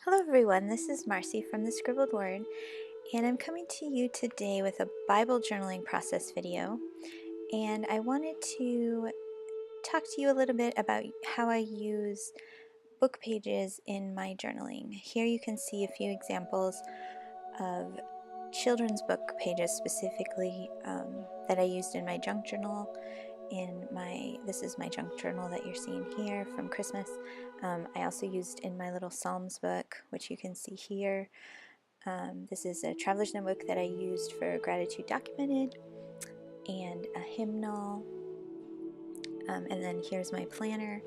Hello everyone, this is Marcy from the Scribbled Word, and I'm coming to you today with a Bible journaling process video. And I wanted to talk to you a little bit about how I use book pages in my journaling. Here you can see a few examples of children's book pages specifically that I used in my junk journal. This is my junk journal that you're seeing here from Christmas. I also used in my little Psalms book, which you can see here. This is a traveler's notebook that I used for Gratitude Documented, and a hymnal. And then here's my planner,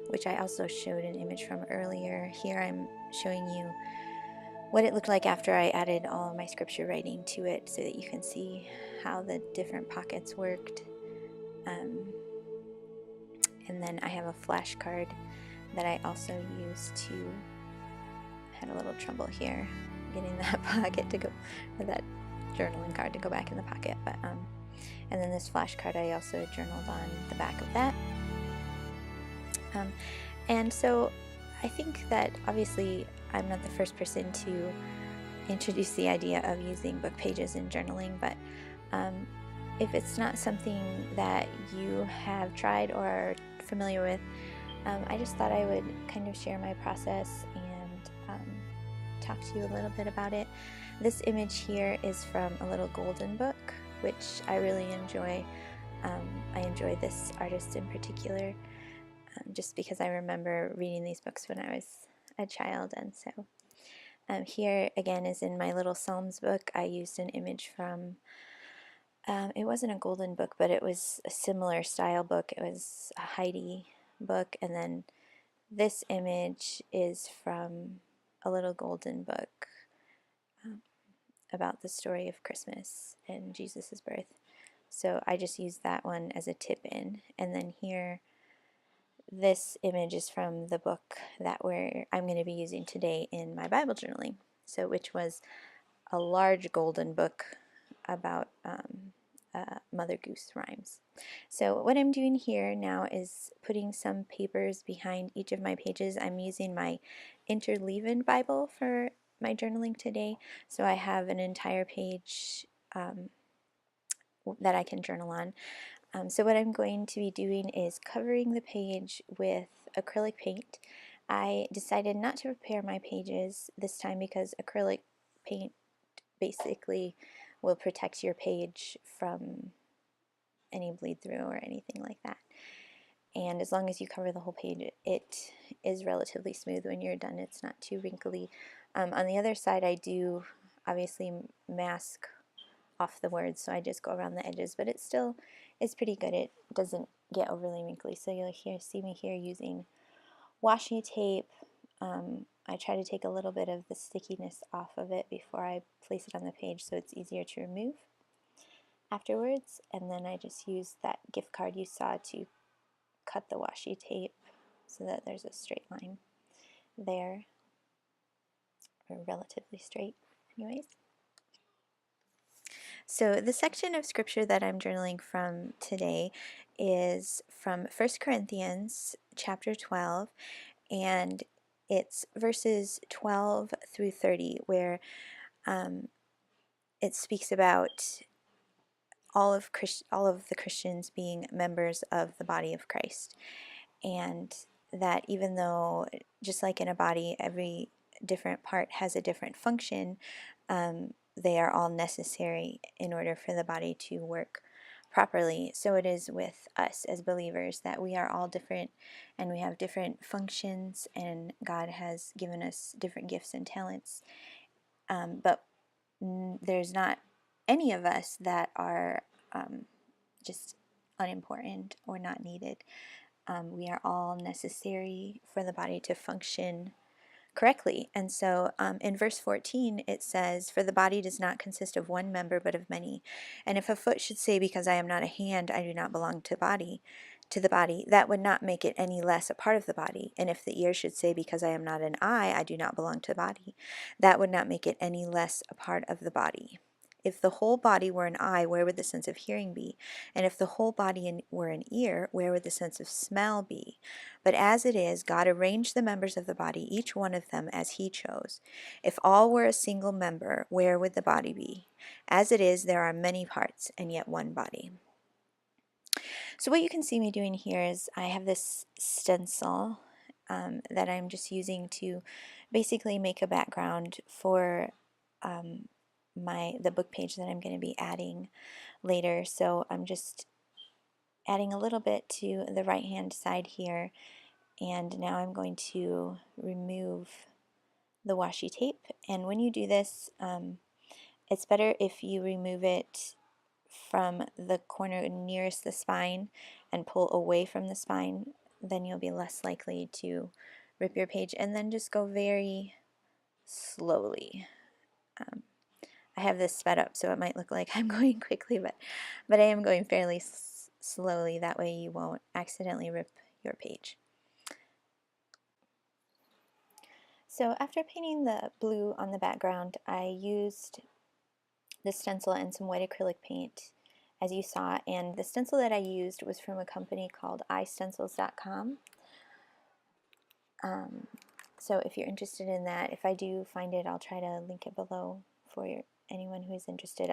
which I also showed an image from earlier. Here I'm showing you what it looked like after I added all of my scripture writing to it so that you can see how the different pockets worked. And then I have a flashcard that I also used to, had a little trouble here getting that pocket to go, or that journaling card to go back in the pocket. But and then this flashcard I also journaled on the back of that. And so I think that obviously I'm not the first person to introduce the idea of using book pages in journaling, but if it's not something that you have tried or are familiar with, I just thought I would kind of share my process and talk to you a little bit about it. This image here is from a little golden book, which I really enjoy. I enjoy this artist in particular, just because I remember reading these books when I was a child. And so here again is in my little Psalms book. I used an image from, it wasn't a golden book, but it was a similar style book. It was a Heidi book. And then this image is from a little golden book about the story of Christmas and Jesus' birth. So I just used that one as a tip in. And then here, this image is from the book that I'm going to be using today in my Bible journaling. So which was a large golden book about Mother Goose rhymes. So what I'm doing here now is putting some papers behind each of my pages. I'm using my Interleaved Bible for my journaling today. So I have an entire page that I can journal on. So what I'm going to be doing is covering the page with acrylic paint. I decided not to prepare my pages this time because acrylic paint basically will protect your page from any bleed through or anything like that. And as long as you cover the whole page, it is relatively smooth when you're done. It's not too wrinkly. On the other side, I do obviously mask off the words, so I just go around the edges, but it still is pretty good. It doesn't get overly wrinkly. So you'll see me here using washi tape. I try to take a little bit of the stickiness off of it before I place it on the page so it's easier to remove afterwards. And then I just use that gift card you saw to cut the washi tape so that there's a straight line there, or relatively straight anyways. So the section of scripture that I'm journaling from today is from 1 Corinthians chapter 12, and it's verses 12 through 30, where it speaks about all of the Christians being members of the body of Christ, and that even though, just like in a body, every different part has a different function, they are all necessary in order for the body to work properly. So it is with us as believers, that we are all different and we have different functions, and God has given us different gifts and talents. But there's not any of us that are just unimportant or not needed. We are all necessary for the body to function correctly. And so in verse 14 it says, "For the body does not consist of one member but of many. And if a foot should say, because I am not a hand, I do not belong to the body, that would not make it any less a part of the body. And if the ear should say, because I am not an eye, I do not belong to the body, that would not make it any less a part of the body. If the whole body were an eye, where would the sense of hearing be? And if the whole body were an ear, where would the sense of smell be? But as it is, God arranged the members of the body, each one of them as he chose. If all were a single member, where would the body be? As it is, there are many parts, and yet one body. So what you can see me doing here is I have this stencil that I'm just using to basically make a background for um, the book page that I'm going to be adding later. So I'm just adding a little bit to the right hand side here, and now I'm going to remove the washi tape. And when you do this, it's better if you remove it from the corner nearest the spine and pull away from the spine. Then you'll be less likely to rip your page. And then just go very slowly. I have this sped up, so it might look like I'm going quickly, but I am going fairly slowly. That way you won't accidentally rip your page. So after painting the blue on the background, I used the stencil and some white acrylic paint, as you saw, and the stencil that I used was from a company called istencils.com. So if you're interested in that, if I do find it, I'll try to link it below for anyone who is interested.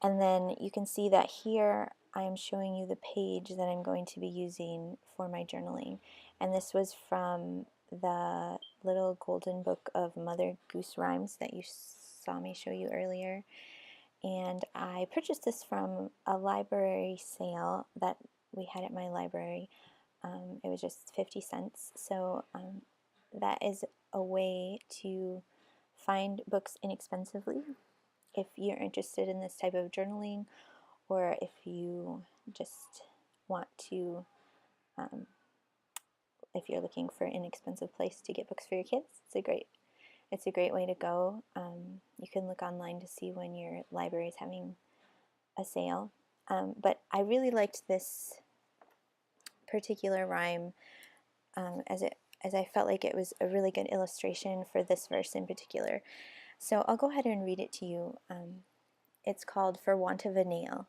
And then you can see that here I am showing you the page that I'm going to be using for my journaling. And this was from the little golden book of Mother Goose Rhymes that you saw me show you earlier. And I purchased this from a library sale that we had at my library. It was just 50 cents. So that is a way to find books inexpensively if you're interested in this type of journaling, or if you just want to, if you're looking for an inexpensive place to get books for your kids. It's a great way to go. You can look online to see when your library is having a sale. But I really liked this particular rhyme as I felt like it was a really good illustration for this verse in particular. So I'll go ahead and read it to you. It's called For Want of a Nail.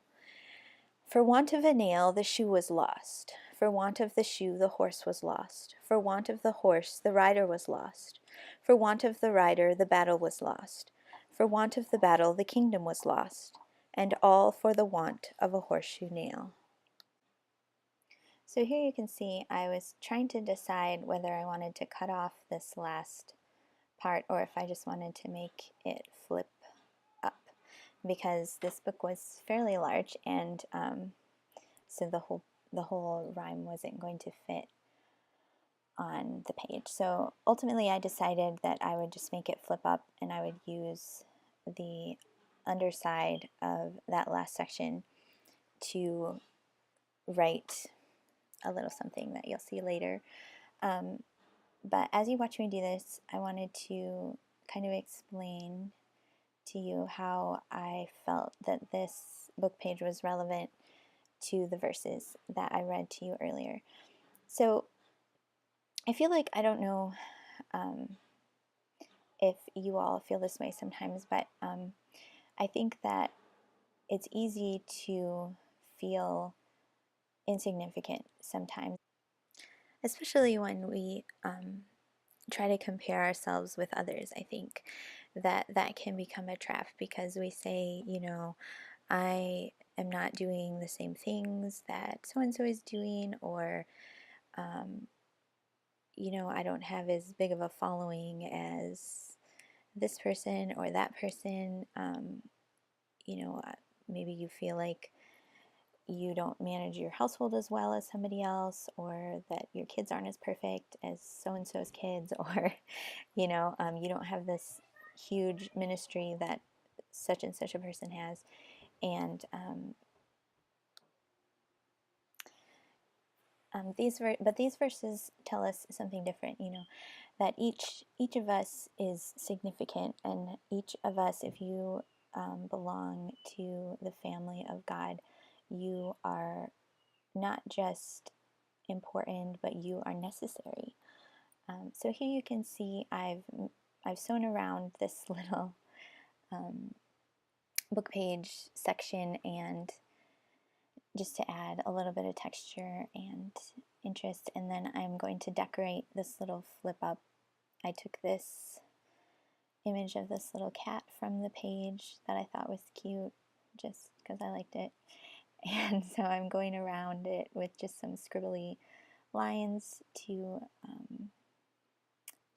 For want of a nail the shoe was lost. For want of the shoe the horse was lost. For want of the horse the rider was lost. For want of the rider the battle was lost. For want of the battle the kingdom was lost. And all for the want of a horseshoe nail. So here you can see I was trying to decide whether I wanted to cut off this last part or if I just wanted to make it flip up, because this book was fairly large, and so the whole rhyme wasn't going to fit on the page. So ultimately I decided that I would just make it flip up, and I would use the underside of that last section to write a little something that you'll see later. But as you watch me do this, I wanted to kind of explain to you how I felt that this book page was relevant to the verses that I read to you earlier. So I feel like, I don't know if you all feel this way sometimes, but I think that it's easy to feel insignificant sometimes, especially when we try to compare ourselves with others. I think that can become a trap, because we say, I am not doing the same things that so-and-so is doing, or I don't have as big of a following as this person or that person. Maybe you feel like you don't manage your household as well as somebody else, or that your kids aren't as perfect as so-and-so's kids, or you don't have this huge ministry that such and such a person has. And these verses tell us something different, that each of us is significant, and each of us, if you belong to the family of God, you are not just important, but you are necessary. So here you can see I've sewn around this little book page section, and just to add a little bit of texture and interest. And then I'm going to decorate this little flip up. I took this image of this little cat from the page that I thought was cute just because I liked it. And so I'm going around it with just some scribbly lines to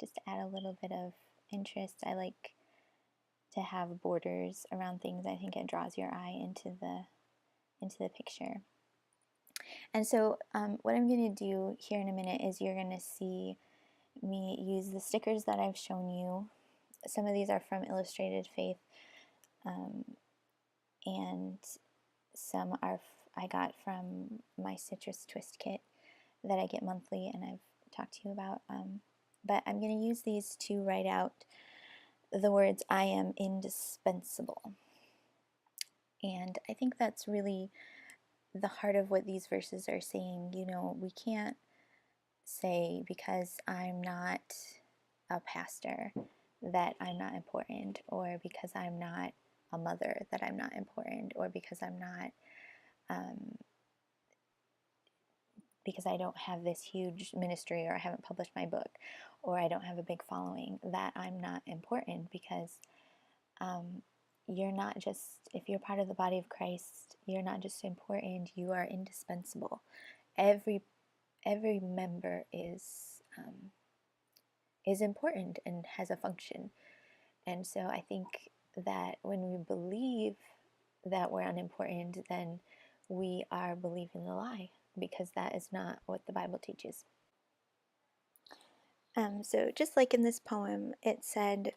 just add a little bit of interest. I like to have borders around things. I think it draws your eye into the picture. And so what I'm going to do here in a minute is you're going to see me use the stickers that I've shown you. Some of these are from Illustrated Faith, and some I got from my Citrus Twist kit that I get monthly and I've talked to you about. But I'm going to use these to write out the words, "I am indispensable." And I think that's really the heart of what these verses are saying. You know, we can't say because I'm not a pastor that I'm not important, or because I'm not a mother that I'm not important, or because I'm not because I don't have this huge ministry, or I haven't published my book, or I don't have a big following, that I'm not important. Because you're not just, if you're part of the body of Christ, you're not just important, you are indispensable. Every member is important and has a function. And so I think that when we believe that we're unimportant, then we are believing the lie, because that is not what the Bible teaches. So just like in this poem, it said,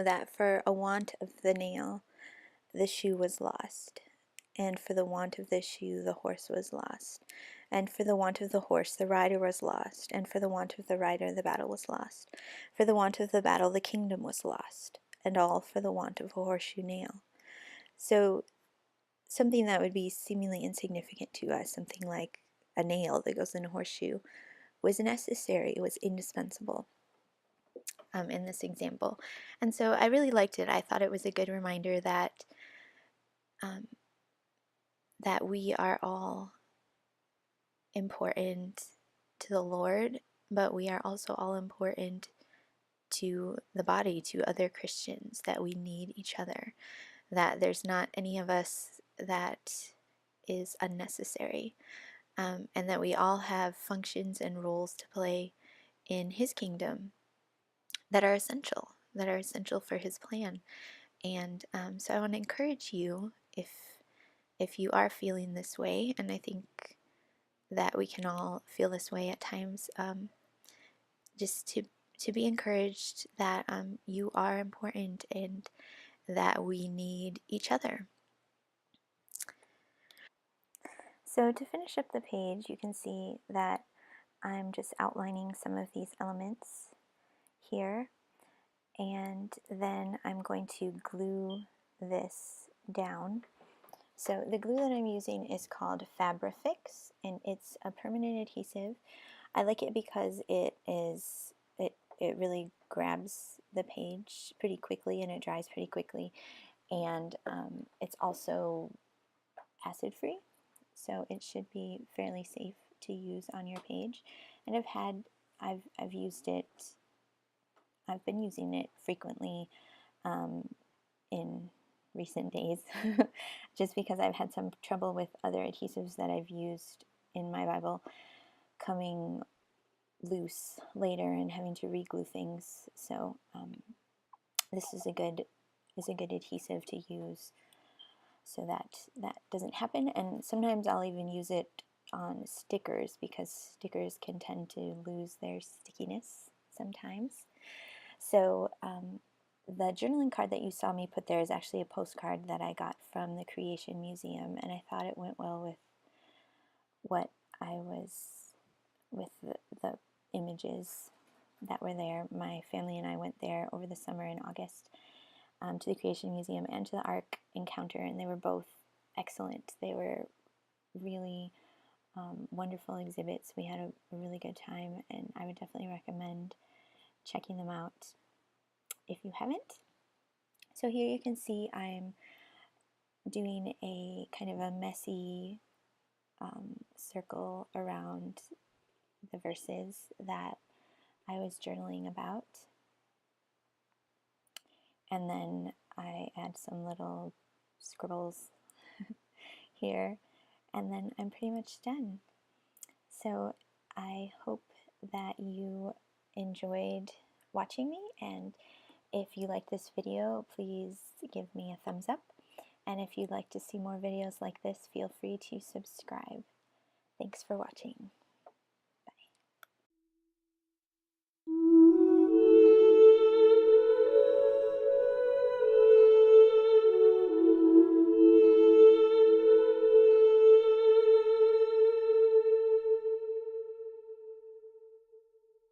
that for a want of the nail, the shoe was lost. And for the want of the shoe, the horse was lost. And for the want of the horse, the rider was lost. And for the want of the rider, the battle was lost. For the want of the battle, the kingdom was lost. And all for the want of a horseshoe nail. So something that would be seemingly insignificant to us, something like a nail that goes in a horseshoe, was necessary, it was indispensable in this example. And so I really liked it. I thought it was a good reminder that that we are all important to the Lord, but we are also all important to the body, to other Christians, that we need each other, that there's not any of us that is unnecessary, and that we all have functions and roles to play in His kingdom that are essential for His plan. And so I want to encourage you, if you are feeling this way, and I think that we can all feel this way at times, just to be encouraged that you are important and that we need each other. So to finish up the page, you can see that I'm just outlining some of these elements here, and then I'm going to glue this down. So the glue that I'm using is called Fabrifix, and it's a permanent adhesive. I like it because it really grabs the page pretty quickly and it dries pretty quickly, and it's also acid free, so it should be fairly safe to use on your page. And I've used it. I've been using it frequently in recent days, just because I've had some trouble with other adhesives that I've used in my Bible coming loose later and having to re-glue things. So this is a good adhesive to use so that doesn't happen. And sometimes I'll even use it on stickers, because stickers can tend to lose their stickiness sometimes. So the journaling card that you saw me put there is actually a postcard that I got from the Creation Museum, and I thought it went well with what I was, with the images that were there. My family and I went there over the summer in August to the Creation Museum and to the Ark Encounter, and they were both excellent. They were really wonderful exhibits. We had a really good time, and I would definitely recommend checking them out if you haven't. So here you can see I'm doing a kind of a messy circle around the verses that I was journaling about. And then I add some little scribbles here, and then I'm pretty much done. So I hope that you enjoyed watching me, and if you like this video, please give me a thumbs up. And if you'd like to see more videos like this, feel free to subscribe. Thanks for watching.